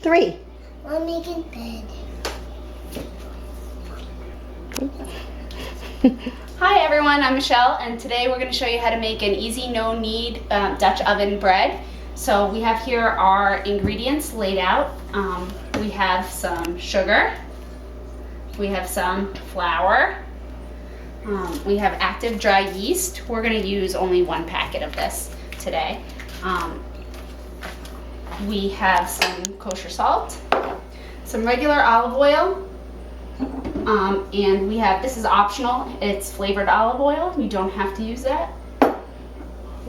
3. I'm making bed. Hi everyone, I'm Michelle, and today we're going to show you how to make an easy, no-knead Dutch oven bread. So we have here our ingredients laid out. We have some sugar, we have some flour, we have active dry yeast. We're going to use only 1 packet of this today. We have some kosher salt, some regular olive oil, and we have, this is optional, it's flavored olive oil. You don't have to use that.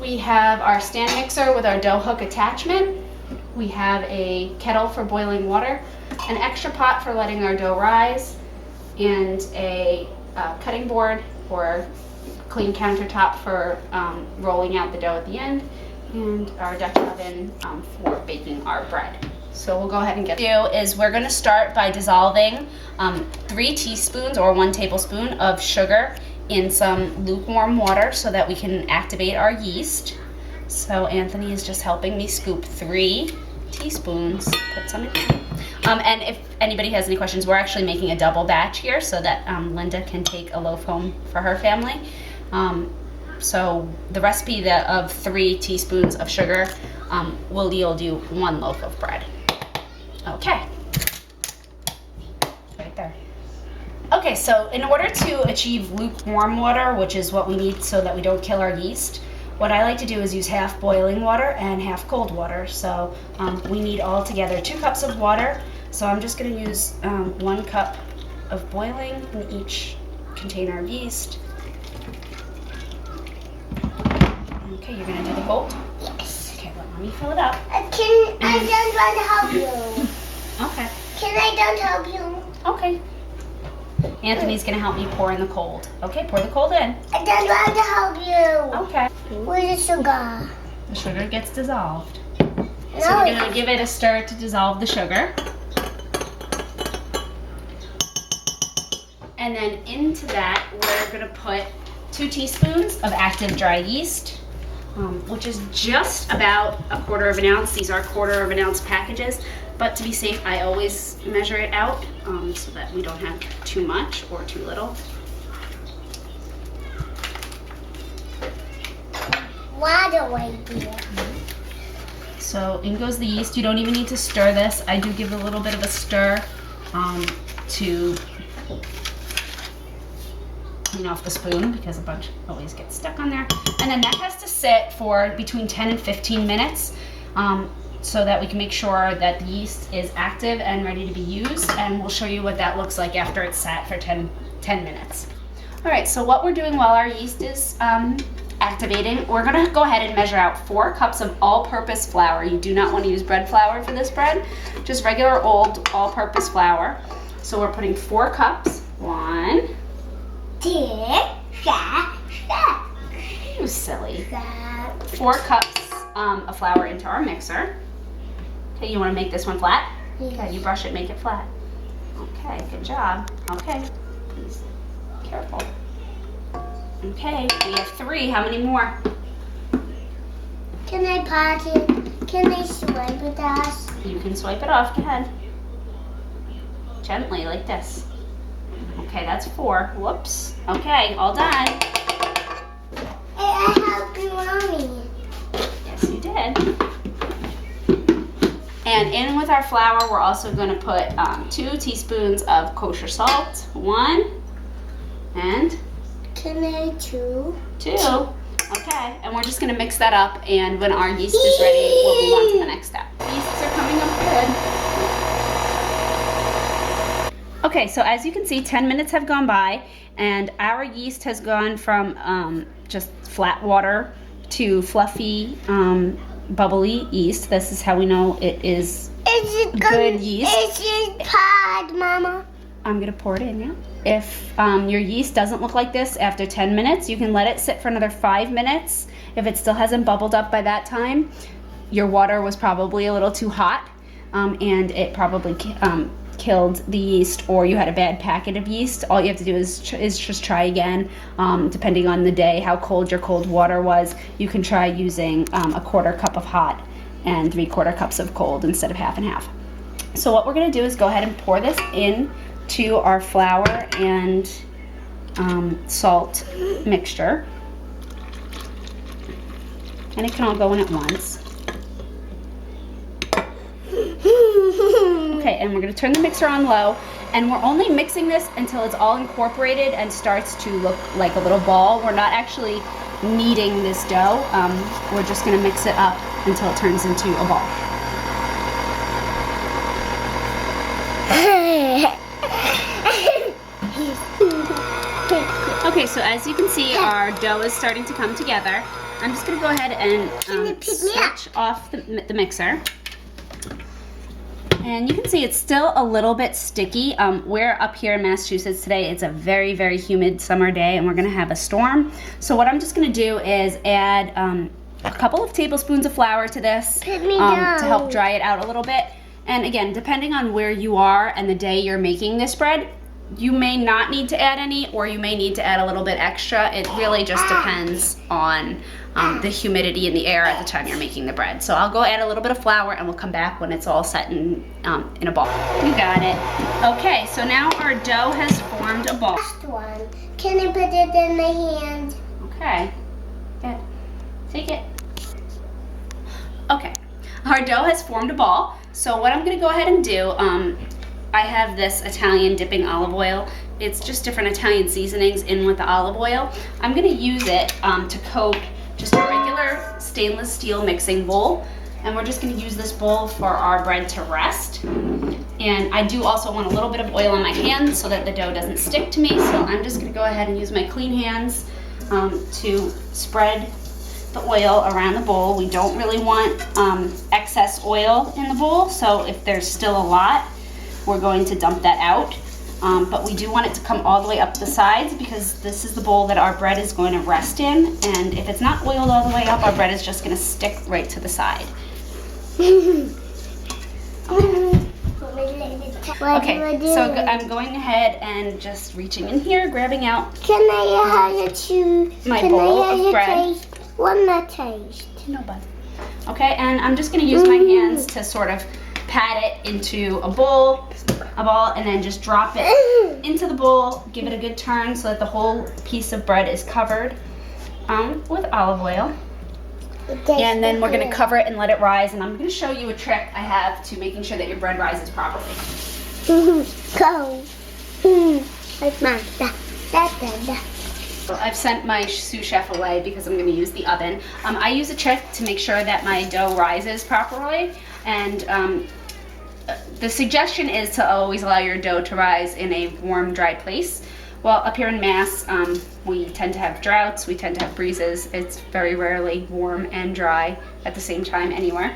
We have our stand mixer with our dough hook attachment. We have a kettle for boiling water, an extra pot for letting our dough rise, and a cutting board or clean countertop for rolling out the dough at the end, and our Dutch oven for baking our bread. So we'll go ahead and get we're going to start by dissolving 3 teaspoons or 1 tablespoon of sugar in some lukewarm water so that we can activate our yeast. So Anthony is just helping me scoop 3 teaspoons, put some in here. And if anybody has any questions, we're actually making a double batch here so that Linda can take a loaf home for her family. So the recipe of 3 teaspoons of sugar will yield you 1 loaf of bread. Okay, right there. Okay, so in order to achieve lukewarm water, which is what we need so that we don't kill our yeast, what I like to do is use half boiling water and half cold water. So we need all together 2 cups of water. So I'm just going to use 1 cup of boiling in each container of yeast. Okay, you're going to do the cold? Yes. Okay, let me fill it up. I don't want to help you. Okay. Can I don't help you? Okay. Anthony's going to help me pour in the cold. Okay, pour the cold in. I don't want to help you. Okay. Where's the sugar? The sugar gets dissolved. No, So we're going to give it a stir to dissolve the sugar. And then into that, we're going to put 2 teaspoons of active dry yeast, which is just about 1/4 of an ounce. These are 1/4 of an ounce packages, but to be safe, I always measure it out so that we don't have too much or too little. water right there. So in goes the yeast. You don't even need to stir this. I do give a little bit of a stir to clean off the spoon because a bunch always gets stuck on there. And then that has to sit for between 10 and 15 minutes so that we can make sure that the yeast is active and ready to be used. And we'll show you what that looks like after it's sat for 10 minutes. All right, so what we're doing while our yeast is activating, we're gonna go ahead and measure out 4 cups of all-purpose flour. You do not want to use bread flour for this bread, just regular old all-purpose flour. So we're putting 4 cups. 1, 2, 3, you silly. 4 cups of flour into our mixer. Okay, you want to make this one flat? Okay, you brush it, make it flat. Okay, good job. Okay, please, careful. Okay, we have 3. How many more? Can I pat it? Can I swipe with us? You can swipe it off. Go ahead. Gently, like this. Okay, that's 4. Whoops. Okay, all done. Hey, I helped you, Mommy. Yes, you did. And in with our flour, we're also going to put 2 teaspoons of kosher salt. 1 and Can I 2? 2. Okay, and we're just going to mix that up, and when our yeast is ready, we'll move on to the next step. Yeasts are coming up good. Okay, so as you can see, 10 minutes have gone by, and our yeast has gone from just flat water to fluffy, bubbly yeast. This is how we know it is good yeast. Is it pod, Mama? I'm gonna pour it in, yeah. If your yeast doesn't look like this after 10 minutes, you can let it sit for another 5 minutes. If it still hasn't bubbled up by that time, your water was probably a little too hot, and it probably killed the yeast, or you had a bad packet of yeast. All you have to do is just try again. Depending on the day, how cold your cold water was, you can try using 1/4 cup of hot and 3/4 cups of cold instead of half and half. So what we're gonna do is go ahead and pour this in to our flour and salt mixture. And it can all go in at once. Okay, and we're gonna turn the mixer on low, and we're only mixing this until it's all incorporated and starts to look like a little ball. We're not actually kneading this dough. We're just gonna mix it up until it turns into a ball. Okay, so as you can see, our dough is starting to come together. I'm just gonna go ahead and switch off the mixer. And you can see it's still a little bit sticky. We're up here in Massachusetts today. It's a very, very humid summer day, and we're gonna have a storm. So what I'm just gonna do is add a couple of tablespoons of flour to this to help dry it out a little bit. And again, depending on where you are and the day you're making this bread, you may not need to add any, or you may need to add a little bit extra. It really just depends on the humidity in the air at the time you're making the bread. So I'll go add a little bit of flour, and we'll come back when it's all set in a ball. You got it. Okay, so now our dough has formed a ball. Last one. Can I put it in my hand? Okay, good. Take it. Okay, our dough has formed a ball. So what I'm gonna go ahead and do, I have this Italian dipping olive oil. It's just different Italian seasonings in with the olive oil. I'm gonna use it to coat just a regular stainless steel mixing bowl. And we're just gonna use this bowl for our bread to rest. And I do also want a little bit of oil on my hands so that the dough doesn't stick to me. So I'm just gonna go ahead and use my clean hands to spread the oil around the bowl. We don't really want excess oil in the bowl. So if there's still a lot, we're going to dump that out. But we do want it to come all the way up the sides, because this is the bowl that our bread is going to rest in. And if it's not oiled all the way up, our bread is just going to stick right to the side. Okay, so I'm going ahead and just reaching in here, grabbing out Can I have a chew? my bowl of bread. Taste? One more taste. No bud. Okay, and I'm just going to use my hands to sort of pat it into a ball, and then just drop it into the bowl, give it a good turn so that the whole piece of bread is covered with olive oil. And then we're gonna cover it and let it rise, and I'm gonna show you a trick I have to making sure that your bread rises properly. Go. So I've sent my sous chef away because I'm gonna use the oven. I use a trick to make sure that my dough rises properly, and the suggestion is to always allow your dough to rise in a warm, dry place. Well, up here in Mass, we tend to have droughts, we tend to have breezes. It's very rarely warm and dry at the same time anywhere.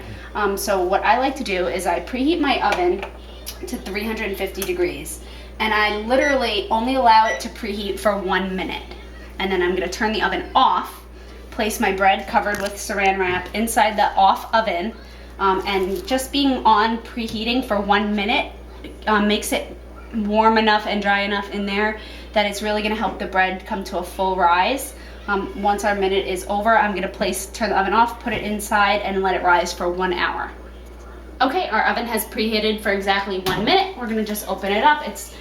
So what I like to do is I preheat my oven to 350 degrees. And I literally only allow it to preheat for 1 minute. And then I'm gonna turn the oven off, place my bread covered with saran wrap inside the off oven, and just being on preheating for 1 minute makes it warm enough and dry enough in there that it's really gonna help the bread come to a full rise. Once our minute is over, I'm gonna turn the oven off, put it inside, and let it rise for 1 hour. Okay, our oven has preheated for exactly 1 minute. We're gonna just open it up. It's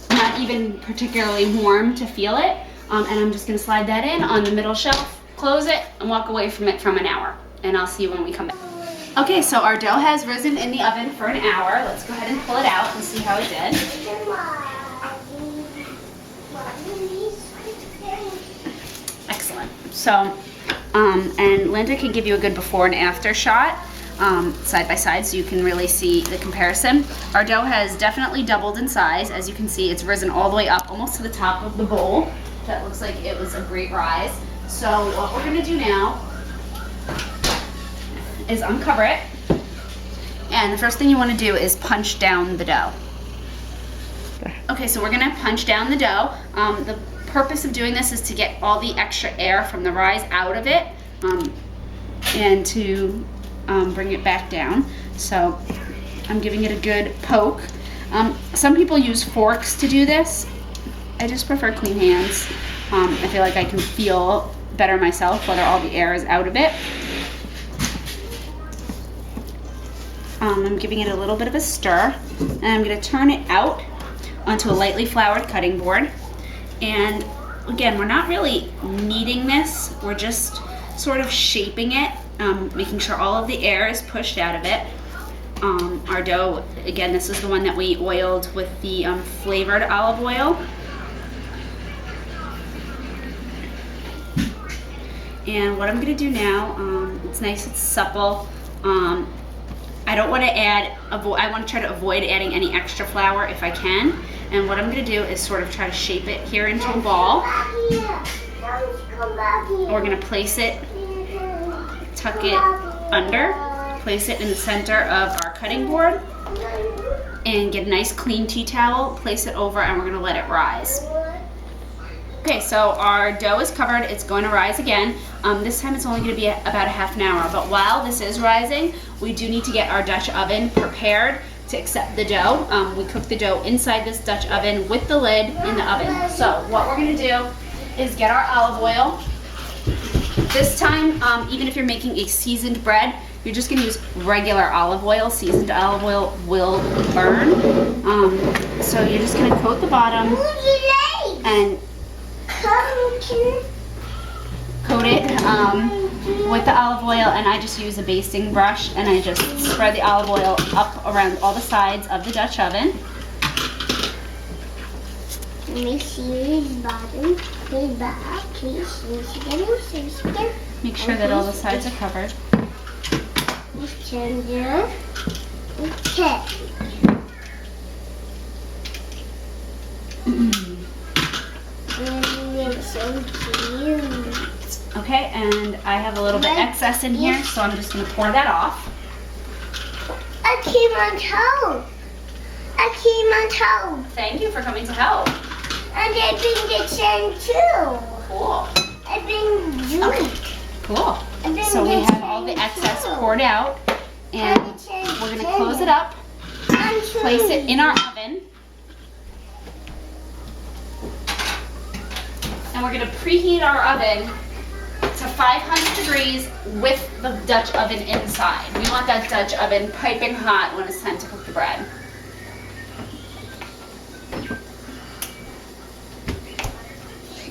not even particularly warm to feel it. And I'm just gonna slide that in on the middle shelf, close it, and walk away from it from an hour. And I'll see you when we come back. Okay, so our dough has risen in the oven for an hour. Let's go ahead and pull it out and see how it did. Excellent. So, and Linda can give you a good before and after shot, side by side, so you can really see the comparison. Our dough has definitely doubled in size. As you can see, it's risen all the way up, almost to the top of the bowl. That looks like it was a great rise. So what we're gonna do now is uncover it. And the first thing you wanna do is punch down the dough. Okay, so we're gonna punch down the dough. The purpose of doing this is to get all the extra air from the rise out of it, and to bring it back down. So I'm giving it a good poke. Some people use forks to do this. I just prefer clean hands. I feel like I can feel better myself whether all the air is out of it. I'm giving it a little bit of a stir, and I'm going to turn it out onto a lightly floured cutting board. And again, we're not really kneading this, we're just sort of shaping it, making sure all of the air is pushed out of it. Our dough, again, this is the one that we oiled with the flavored olive oil. And what I'm going to do now, it's nice, it's supple. I don't want to add, I want to try to avoid adding any extra flour if I can. And what I'm going to do is sort of try to shape it here into a ball. We're going to place it, tuck it under, place it in the center of our cutting board, and get a nice clean tea towel, place it over, and we're going to let it rise. Okay, so our dough is covered. It's going to rise again. This time it's only going to be about a half an hour, but while this is rising, we do need to get our Dutch oven prepared to accept the dough. We cook the dough inside this Dutch oven with the lid in the oven. So what we're going to do is get our olive oil. This time, even if you're making a seasoned bread, you're just going to use regular olive oil. Seasoned olive oil will burn. So you're just going to coat the bottom and coat it with the olive oil, and I just use a basting brush and I just spread the olive oil up around all the sides of the Dutch oven. Let me see the bottom. Make sure that all the sides are covered. Okay. So cute. Okay, and I have a little bit excess in here, so I'm just going to pour that off. I came on toe. Thank you for coming to help. And I bring the chain too. Cool. I bring juice. Cool. So we have all the excess poured out, and we're going to close it up, place it in our oven, and we're going to preheat our oven to 500 degrees with the Dutch oven inside. We want that Dutch oven piping hot when it's time to cook the bread.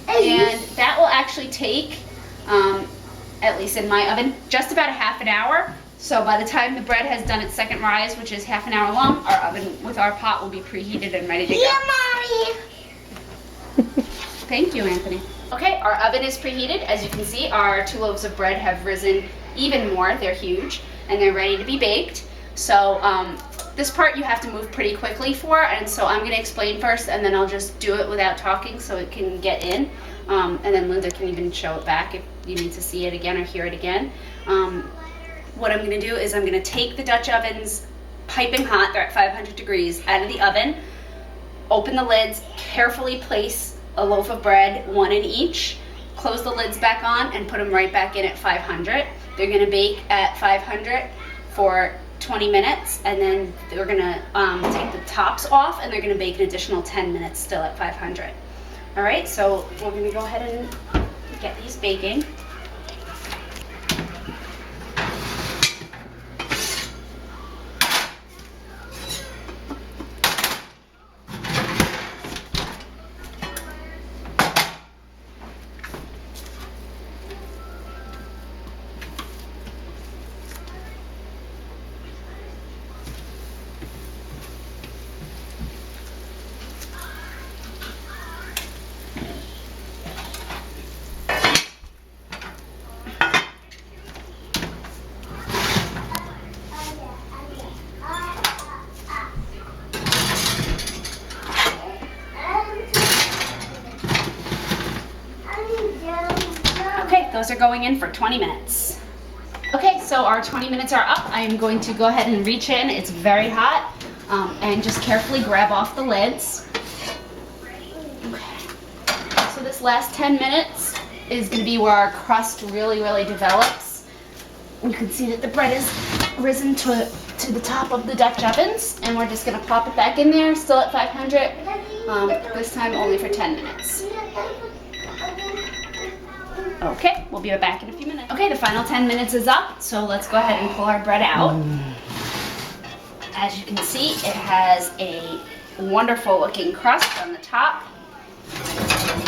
And that will actually take, at least in my oven, just about a half an hour. So by the time the bread has done its second rise, which is half an hour long, our oven with our pot will be preheated and ready to go. Yeah, Mommy. Thank you, Anthony. Okay, our oven is preheated. As you can see, our 2 loaves of bread have risen even more. They're huge, and they're ready to be baked. So this part you have to move pretty quickly for, and so I'm going to explain first, and then I'll just do it without talking so it can get in. And then Linda can even show it back if you need to see it again or hear it again. What I'm going to do is I'm going to take the Dutch ovens piping hot, they're at 500 degrees, out of the oven, open the lids, carefully place a loaf of bread, 1 in each, close the lids back on, and put them right back in at 500. They're going to bake at 500 for 20 minutes, and then they're going to take the tops off, and they're going to bake an additional 10 minutes still at 500. All right, so we're going to go ahead and get these baking. Those are going in for 20 minutes. Okay, so our 20 minutes are up. I am going to go ahead and reach in. It's very hot. And just carefully grab off the lids. Okay. So this last 10 minutes is going to be where our crust really develops. You can see that the bread is risen to the top of the Dutch ovens, and we're just going to pop it back in there, still at 500, this time only for 10 minutes. Okay, we'll be back in a few minutes. Okay, the final 10 minutes is up, so let's go ahead and pull our bread out. As you can see, it has a wonderful looking crust on the top.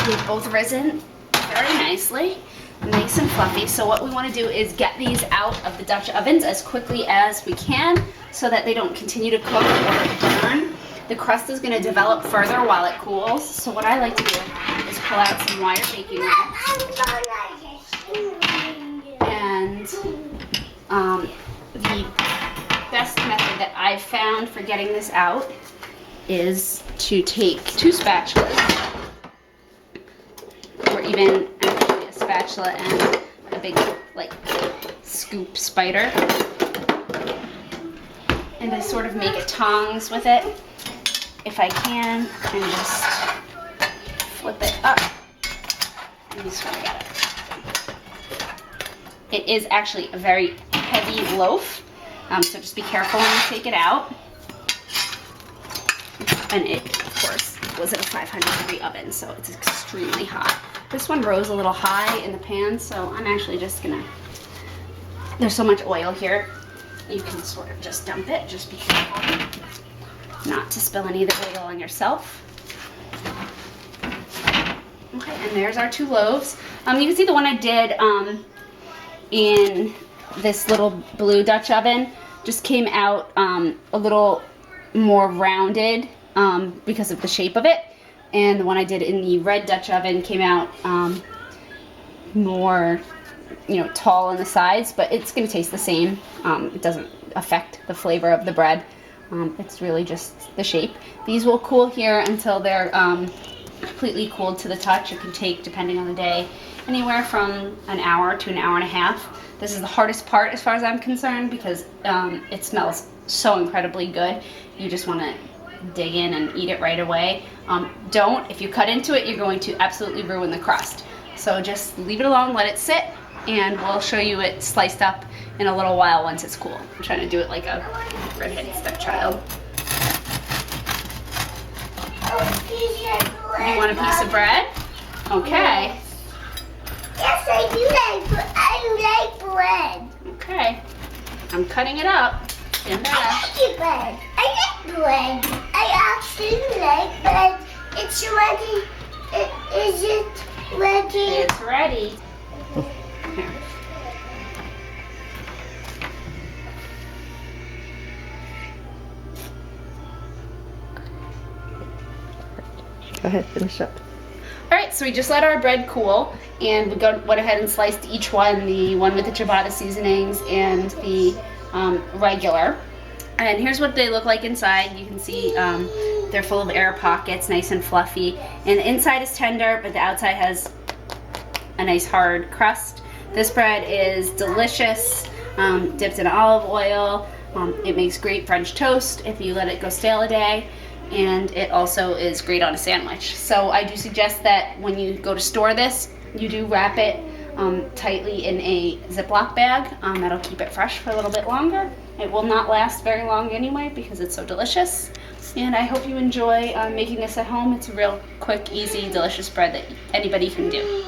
They've both risen very nicely, nice and fluffy. So what we want to do is get these out of the Dutch ovens as quickly as we can so that they don't continue to cook or burn. The crust is going to develop further while it cools. So what I like to do is pull out some wire baking wire. And the best method that I've found for getting this out is to take 2 spatulas, or even actually a spatula and a big like scoop spider, and I sort of make a tongs with it if I can, and just flip it up and you sort of get it. It is actually a very heavy loaf, so just be careful when you take it out. And it, of course, was in a 500-degree oven, so it's extremely hot. This one rose a little high in the pan, so I'm actually just gonna, there's so much oil here, you can sort of just dump it. Just be careful not to spill any of the oil on yourself. Okay, and there's our 2 loaves. You can see the one I did in this little blue Dutch oven just came out a little more rounded because of the shape of it, and the one I did in the red Dutch oven came out more, tall on the sides, but it's going to taste the same. It doesn't affect the flavor of the bread. It's really just the shape. These will cool here until they're completely cooled to the touch. It can take, depending on the day, anywhere from an hour to an hour and a half. This is the hardest part as far as I'm concerned because it smells so incredibly good. You just want to dig in and eat it right away. If you cut into it, you're going to absolutely ruin the crust. So just leave it alone, let it sit, and we'll show you it sliced up in a little while once it's cool. I'm trying to do it like a redheaded stepchild. You want a piece of bread? Okay. Yes, I like bread. Okay. I'm cutting it up. Stand back. I like bread. I like bread. I actually like bread. It's ready. Is it ready? It's ready. Here. Go ahead, finish up. Alright, so we just let our bread cool, and we went ahead and sliced each one, the one with the ciabatta seasonings and the regular. And here's what they look like inside. You can see they're full of air pockets, nice and fluffy. And the inside is tender, but the outside has a nice hard crust. This bread is delicious, dipped in olive oil. It makes great French toast if you let it go stale a day. And it also is great on a sandwich. So I do suggest that when you go to store this, you do wrap it tightly in a Ziploc bag. That'll keep it fresh for a little bit longer. It will not last very long anyway because it's so delicious. And I hope you enjoy making this at home. It's a real quick, easy, delicious bread that anybody can do.